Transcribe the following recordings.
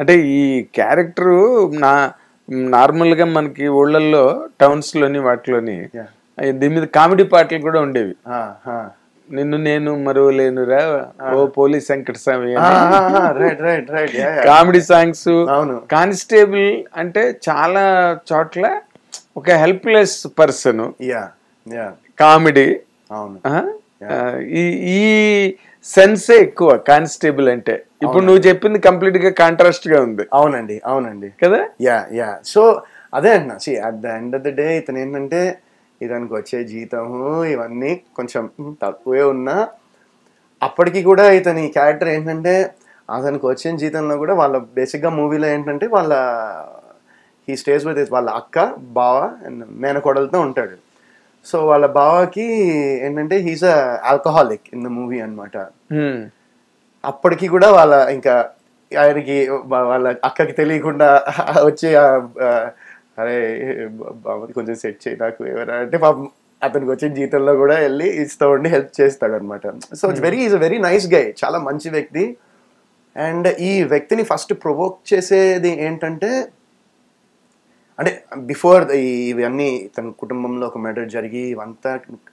అంటే ఈ క్యారెక్టరు నా నార్మల్గా మనకి ఊళ్ళల్లో టౌన్స్లోని వాటిలోని దీని మీద కామెడీ పాటలు కూడా ఉండేవి. నిన్ను నేను మరువలేనురా ఓ police Venkataswamy comedy songs. Constable అంటే చాలా చోట్ల ఒక హెల్ప్లెస్ పర్సన్, కామెడీ, ఈ సెన్సే ఎక్కువ కానిస్టేబుల్ అంటే. ఇప్పుడు నువ్వు చెప్పింది కంప్లీట్ గా కాంట్రాస్ట్ గా ఉంది. అవునండి అవునండి కదా. సో అదే అంటున్నా, at the end of the day ఇతను ఏంటంటే ఇతనికి వచ్చే జీతము ఇవన్నీ కొంచెం తక్కువే ఉన్నా అప్పటికి కూడా ఇతని క్యారెక్టర్ ఏంటంటే అతనికి వచ్చిన జీతంలో కూడా వాళ్ళ బేసిక్గా మూవీలో ఏంటంటే వాళ్ళ హీ స్టేస్ విత్ వాళ్ళ అక్క బావ అండ్ మేనకోడలతో ఉంటాడు. సో వాళ్ళ బావకి ఏంటంటే he's a alcoholic in the movie అనమాట. అప్పటికి కూడా వాళ్ళ ఇంకా ఆయనకి వాళ్ళ అక్కకి తెలియకుండా వచ్చి అరే బాబు కొంచెం సెట్ చేయి నాకు ఎవరా అంటే పాపం అతనికి వచ్చిన జీతంలో కూడా వెళ్ళి ఇస్తూ ఉండి హెల్ప్ చేస్తాడు అనమాట. So it's is a very nice guy, చాలా మంచి వ్యక్తి. అండ్ ఈ వ్యక్తిని ఫస్ట్ ప్రొవోక్ చేసేది ఏంటంటే అంటే బిఫోర్ ఇవన్నీ తన కుటుంబంలో ఒక మర్డర్ జరిగి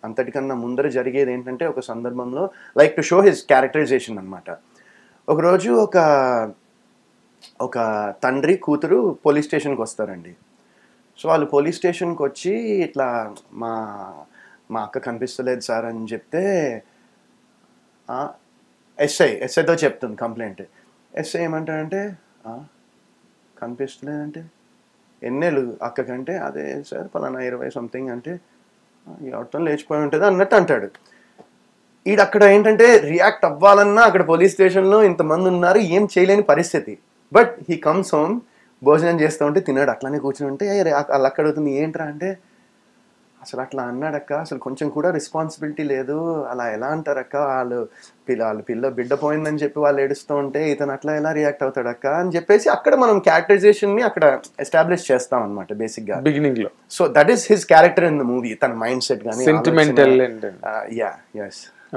అంతటికన్నా ముందర జరిగేది ఏంటంటే ఒక సందర్భంలో like to show his characterization అనమాట. ఒకరోజు ఒక తండ్రి కూతురు పోలీస్ స్టేషన్కి వస్తారండి. సో వాళ్ళు పోలీస్ స్టేషన్కి వచ్చి ఇట్లా మా అక్క కనిపిస్తలేదు సార్ అని చెప్తే ఎస్ఐతో చెప్తుంది కంప్లైంట్. ఎస్ఐ ఏమంటాడంటే కనిపిస్తలేదంటే ఎన్నేళ్ళు అక్కకంటే అదే సార్ పలానా 20 సంథింగ్ అంటే ఎవరితో లేచిపోయి ఉంటుంది అన్నట్టు అంటాడు. అక్కడ ఏంటంటే రియాక్ట్ అవ్వాలన్నా అక్కడ పోలీస్ స్టేషన్లో ఇంతమంది ఉన్నారు, ఏం చేయలేని పరిస్థితి. బట్ హీ కమ్స్ హోమ్, భోజనం చేస్తూ ఉంటే తిన్నాడు, అట్లానే కూర్చుని ఉంటే వాళ్ళు అక్కడ అవుతుంది ఏంట్రా అంటే అసలు అట్లా అన్నాడక్క, అసలు కొంచెం కూడా రెస్పాన్సిబిలిటీ లేదు, అలా ఎలా అంటారక్క, వాళ్ళ బిడ్డ పోయిందని చెప్పి వాళ్ళు ఏడుస్తూ ఉంటే ఇతను అట్లా ఎలా రియాక్ట్ అవుతాడక్క అని చెప్పేసి అక్కడ మనం క్యారెక్టరైజేషన్ని అక్కడ ఎస్టాబ్లిష్ చేస్తాం అనమాట బేసిక్గా బిగినింగ్ లో. So that is his character in the movie, తన మైండ్ సెట్ కానీ సెంటిమెంటల్.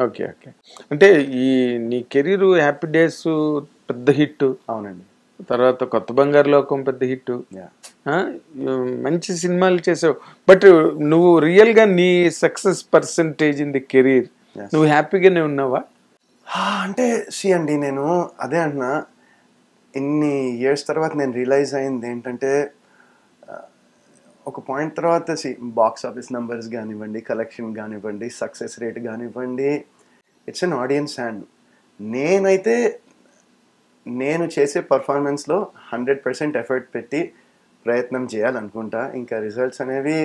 Okay okay. అంటే ఈ నీ కెరీర్ హ్యాపీ డేస్ పెద్ద హిట్. అవునండి. తర్వాత కొత్త బంగారు లోకం పెద్ద హిట్, మంచి సినిమాలు చేసావు. బట్ నువ్వు రియల్ గా నీ success percentage in the career నువ్వు హ్యాపీగానే ఉన్నావా? అంటే అండి నేను అదే అంటున్నా, ఇన్ని ఇయర్స్ తర్వాత నేను రియలైజ్ అయింది ఏంటంటే ఒక పాయింట్ తర్వాత బాక్స్ ఆఫీస్ నెంబర్స్ కానివ్వండి, కలెక్షన్ కానివ్వండి, సక్సెస్ రేట్ కానివ్వండి, ఇట్స్ అన్ ఆడియన్స్ హ్యాండ్. నేను చేసే పర్ఫార్మెన్స్లో 100% ఎఫర్ట్ పెట్టి ప్రయత్నం చేయాలనుకుంటా. ఇంకా రిజల్ట్స్ అనేవి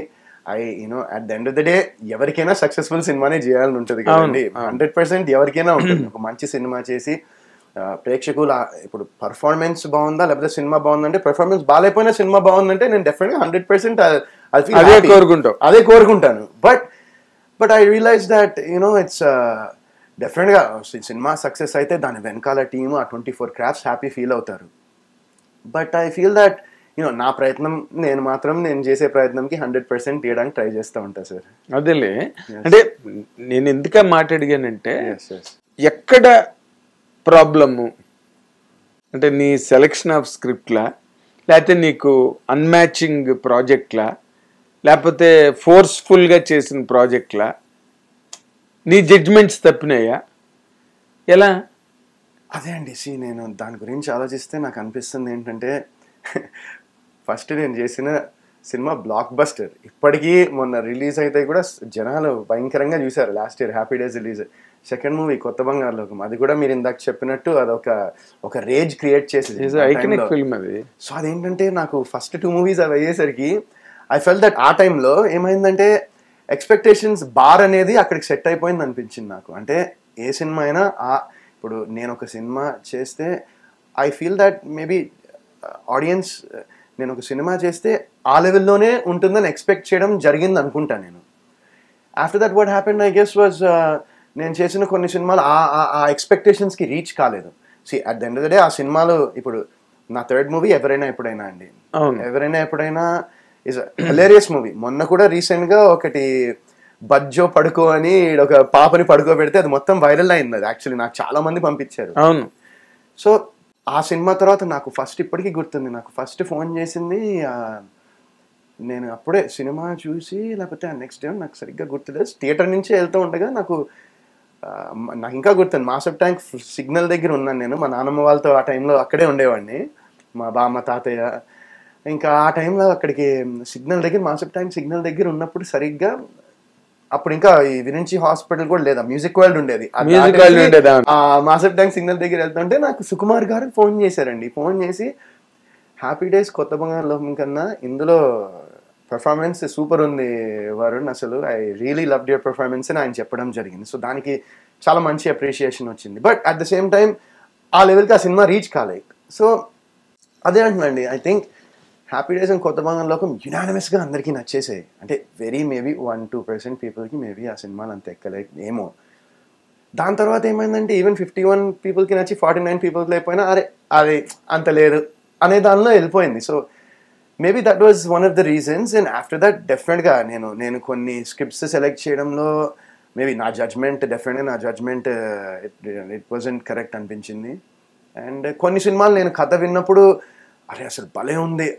at the end of the day ఎవరికైనా సక్సెస్ఫుల్ సినిమానే చేయాలని ఉంటుంది కదండి. 100% ఎవరికైనా ఉంటుంది. ఒక మంచి సినిమా చేసి ప్రేక్షకులు ఇప్పుడు పర్ఫార్మెన్స్ బాగుందా లేకపోతే సినిమా బాగుందంటే, పర్ఫార్మెన్స్ బాగాలేకపోయినా సినిమా బాగుందంటే నేను డెఫినెట్గా 100% అదే కోరుకుంటాను. But I realize that it's డెఫినెట్గా సినిమా సక్సెస్ అయితే దాని వెనకాల టీము ఆ 24 క్రాఫ్ట్స్ హ్యాపీ ఫీల్ అవుతారు. బట్ ఐ ఫీల్ దట్ నా ప్రయత్నం నేను చేసే ప్రయత్నంకి 100% తీయడానికి ట్రై చేస్తూ ఉంటాను సార్. అదేలే. అంటే నేను ఎందుకు మాట అడిగానంటే ఎక్కడ ప్రాబ్లము అంటే నీ సెలెక్షన్ ఆఫ్ స్క్రిప్ట్లా, లేకపోతే నీకు అన్మ్యాచింగ్ ప్రాజెక్ట్లా, లేకపోతే ఫోర్స్ఫుల్గా చేసిన ప్రాజెక్ట్లా, నీ జడ్జ్మెంట్స్ తప్పినాయా ఎలా? అదే అండి నేను దాని గురించి ఆలోచిస్తే నాకు అనిపిస్తుంది ఏంటంటే ఫస్ట్ నేను చేసిన సినిమా బ్లాక్ బస్టర్. ఇప్పటికీ మొన్న రిలీజ్ అయితే కూడా జనాలు భయంకరంగా చూశారు. Last year happy days release. Second movie కొత్త బంగారు లోకం, అది కూడా మీరు ఇందాక చెప్పినట్టు అదొక రేజ్ క్రియేట్ చేసేది. సో అదేంటంటే నాకు ఫస్ట్ 2 మూవీస్ అవి అయ్యేసరికి ఐ ఫెల్ దట్ ఆ టైంలో ఏమైందంటే ఎక్స్పెక్టేషన్స్ బార్ అనేది అక్కడికి సెట్ అయిపోయింది అనిపించింది నాకు. అంటే ఏ సినిమా అయినా ఇప్పుడు నేను ఒక సినిమా చేస్తే I feel that maybe audience నేను ఒక సినిమా చేస్తే ఆ లెవెల్లోనే ఉంటుందని ఎక్స్పెక్ట్ చేయడం జరిగింది అనుకుంటాను నేను. After that what happened I guess was నేను చేసిన కొన్ని సినిమాలు ఆ ఎక్స్పెక్టేషన్స్కి రీచ్ కాలేదు. At the end of the day ఆ సినిమాలు ఇప్పుడు నా థర్డ్ మూవీ ఎవరైనా ఎప్పుడైనా అండి. ఎవరైనా ఎప్పుడైనా ఇస్ హిలేరియస్ మూవీ. మొన్న కూడా రీసెంట్గా ఒకటి బజ్జో పడుకో అని ఒక పాపని పడుకోబెడితే అది మొత్తం వైరల్ అయింది. అది యాక్చువల్లీ నాకు చాలా మంది పంపించారు. అవును. సో ఆ సినిమా తర్వాత నాకు ఫస్ట్ ఇప్పటికీ గుర్తుంది, నాకు ఫస్ట్ ఫోన్ చేసింది నేను అప్పుడే సినిమా చూసి లేకపోతే నెక్స్ట్ డే నాకు సరిగ్గా గుర్తులేదు, థియేటర్ నుంచి వెళ్తూ ఉండగా నాకు ఇంకా గుర్తుంది, మాసప్ ట్యాంక్ సిగ్నల్ దగ్గర ఉన్నాను నేను, మా నాన్నమ్మ వాళ్ళతో ఆ టైంలో అక్కడే ఉండేవాడిని, మా బామ్మ తాతయ్య. ఇంకా ఆ టైంలో అక్కడికి సిగ్నల్ దగ్గర, మాసప్ ట్యాంక్ సిగ్నల్ దగ్గర ఉన్నప్పుడు సరిగ్గా అప్పుడు ఇంకా ఈ విరించి హాస్పిటల్ కూడా లేదా, మ్యూజిక్ వరల్డ్ ఉండేది, మాసప్ ట్యాంక్ సిగ్నల్ దగ్గర వెళ్తుంటే నాకు సుకుమార్ గారు ఫోన్ చేశారండి. ఫోన్ చేసి హ్యాపీ డేస్ కొత్త బంగారు లోకం కన్నా ఇందులో పెర్ఫార్మెన్స్ సూపర్ ఉంది వరుణ్, అసలు I really loved your performance అని ఆయన చెప్పడం జరిగింది. సో దానికి చాలా మంచి అప్రిషియేషన్ వచ్చింది. But at the same time ఆ లెవెల్కి ఆ సినిమా రీచ్ కాలేదు. సో అదే అంటున్నాండి, I think Happy Days and Kotha Bangaru లోకం యునానిమస్గా అందరికీ నచ్చేసాయి. అంటే మేబీ 1-2% పీపుల్కి మేబీ ఆ సినిమాలు అంత ఎక్కలేదు ఏమో. దాని తర్వాత ఏమైందంటే ఈవెన్ 51 పీపుల్కి నచ్చి 49 పీపుల్కి అయిపోయినా అరే అది అంత లేదు అనే దానిలో వెళ్ళిపోయింది. So maybe that was one of the reasons. And after that డెఫినెట్గా నేను కొన్ని స్క్రిప్ట్స్ సెలెక్ట్ చేయడంలో మేబీ నా జడ్జ్మెంట్ ఇట్ వాజంట్ కరెక్ట్ అనిపించింది. అండ్ కొన్ని సినిమాలు నేను కథ విన్నప్పుడు అరే అసలు భలే ఉంది,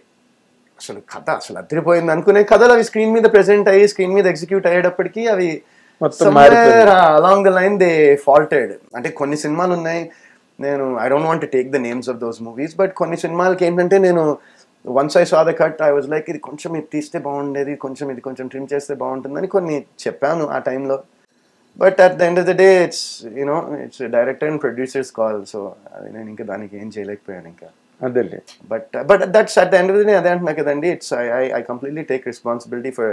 అసలు కథ అసలు అదిరిపోయింది అనుకునే కథలు అవి స్క్రీన్ మీద ప్రెజెంట్ అయ్యి స్క్రీన్ మీద ఎగ్జిక్యూట్ అయ్యేటప్పటికి అవి along the line they faulted. అంటే కొన్ని సినిమాలు ఉన్నాయి, నేను I don't want to take the names of those movies, but కొన్ని సినిమాలకి ఏంటంటే నేను once I saw the cut I was like ఇది కొంచెం ఇది తీస్తే బాగుండేది, ఇది కొంచెం ట్రిమ్ చేస్తే బాగుంటుందని కొన్ని చెప్పాను ఆ టైంలో. But at the end of the day it's director and producers call. So అది నేను ఇంకా దానికి ఏం చేయలేకపోయాను ఇంకా. అదే but that's at the end of the day అదే అంటున్నా కదండి, it's I completely take responsibility for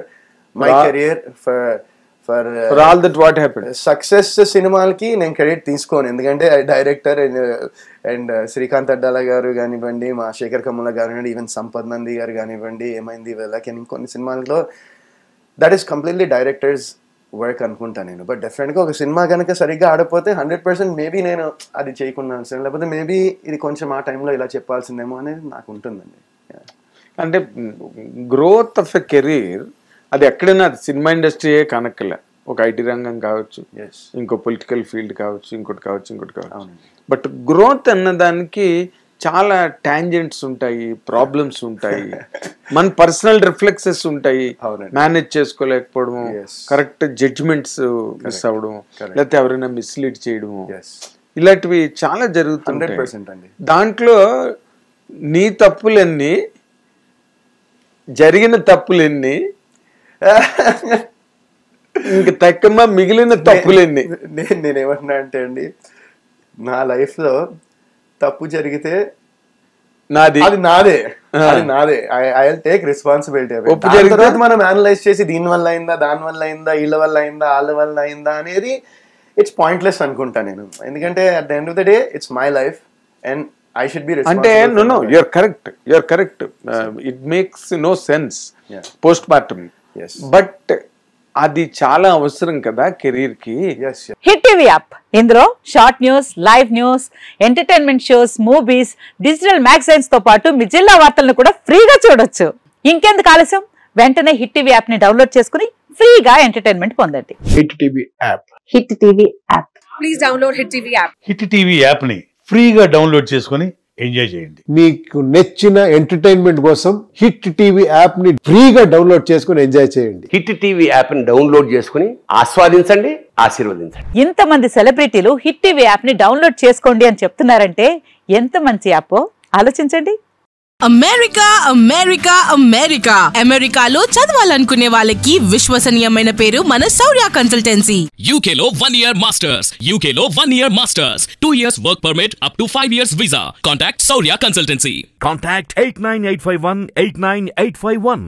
my career, for all that what happened. Success సినిమాలకి నేను క్రెడిట్ తీసుకోను, ఎందుకంటే డైరెక్టర్ అండ్ శ్రీకాంత్ అడ్డాల గారు కానివ్వండి, మా శేఖర్ కమ్ముల గారు కానివ్వండి, ఈవెన్ సంపత్ నంది గారు కానివ్వండి, ఏమైంది వీళ్ళకి కొన్ని సినిమాల్లో that is completely directors work అనుకుంటా నేను. బట్ డెఫినెట్గా ఒక సినిమా కనుక సరిగ్గా ఆడపోతే 100% మేబీ నేను అది చేయకుండా, లేకపోతే మేబీ ఇది కొంచెం ఆ టైంలో ఇలా చెప్పాల్సిందేమో అనేది నాకు ఉంటుందండి. అంటే గ్రోత్ ఆఫ్ ఎ కెరీర్ అది ఎక్కడైనా సినిమా ఇండస్ట్రీయే కనక్కలే, ఒక ఐటీ రంగం కావచ్చు, ఇంకో పొలిటికల్ ఫీల్డ్ కావచ్చు, ఇంకోటి కావచ్చు. బట్ గ్రోత్ అన్నదానికి చాలా టాంజెంట్స్ ఉంటాయి, ప్రాబ్లమ్స్ ఉంటాయి, మన పర్సనల్ రిఫ్లెక్సెస్ ఉంటాయి, మేనేజ్ చేసుకోలేకపోవడము, కరెక్ట్ జడ్జ్మెంట్స్ మిస్ అవ్వడం, లేకపోతే ఎవరైనా మిస్లీడ్ చేయడము, ఇలాంటివి చాలా జరుగుతుంటాయి. దాంట్లో నీ తప్పులెన్ని, జరిగిన తప్పులెన్ని, ఇంక తక్కువ మిగిలిన తప్పులెన్ని? నేనేమంటున్నా అంటే అండి, నా లైఫ్లో తప్పు జరిగితే అది నాదే ఐ విల్ టేక్ రెస్పాన్సిబిలిటీ. తర్వాత మనం అనలైజ్ చేసి దీని వల్ల అయిందా, దాని వల్ల అయిందా, వీళ్ళ వల్ల అయిందా, వాళ్ళ వల్ల అయిందా అనేది ఇట్స్ పాయింట్లెస్ అనుకుంటా నేను. ఎందుకంటే at the end of the day it's my life and I should be responsible. అంటే no, you're correct. It makes no sense. Postpartum. Yes. But అది చాలా అవసరం కదా కెరీర్ కి. హిట్ టీవీ యాప్, ఇందులో short news, live news, entertainment shows, movies, digital magazines తో పాటు మీ జిల్లా వార్తలను కూడా ఫ్రీగా చూడొచ్చు. ఇంకెందుకు ఆలస్యం, వెంటనే హిట్ టీవీ యాప్ ని డౌన్లోడ్ చేసుకుని ఫ్రీగా ఎంటర్టైన్మెంట్ పొందండి. Hit TV app. Hit TV app. Please download hit TV app. Hit TV app ని ఫ్రీగా డౌన్లోడ్ చేసుకుని ఎంజాయ్ చేయండి. మీకు నచ్చిన ఎంటర్టైన్మెంట్ కోసం హిట్ టీవీ యాప్ ని ఫ్రీగా డౌన్లోడ్ చేసుకుని ఎంజాయ్ చేయండి. హిట్ టీవీ యాప్ ని డౌన్లోడ్ చేసుకుని ఆస్వాదించండి, ఆశీర్వదించండి. ఇంతమంది సెలబ్రిటీలు హిట్ టీవీ యాప్ ని డౌన్లోడ్ చేసుకోండి అని చెప్తున్నారంటే ఎంత మంచి యాప్ ఆలోచించండి. అమెరికా అమెరికాలో చదవాలనుకునే వాళ్ళకి విశ్వసనీయమైన పేరు మన శౌర్య కన్సల్టెన్సీ. UK లో 1 year masters, UK లో 1 year masters, 2 years work permit up to 5 years visa. Contact Saurya Consultancy. Contact 89851 89851.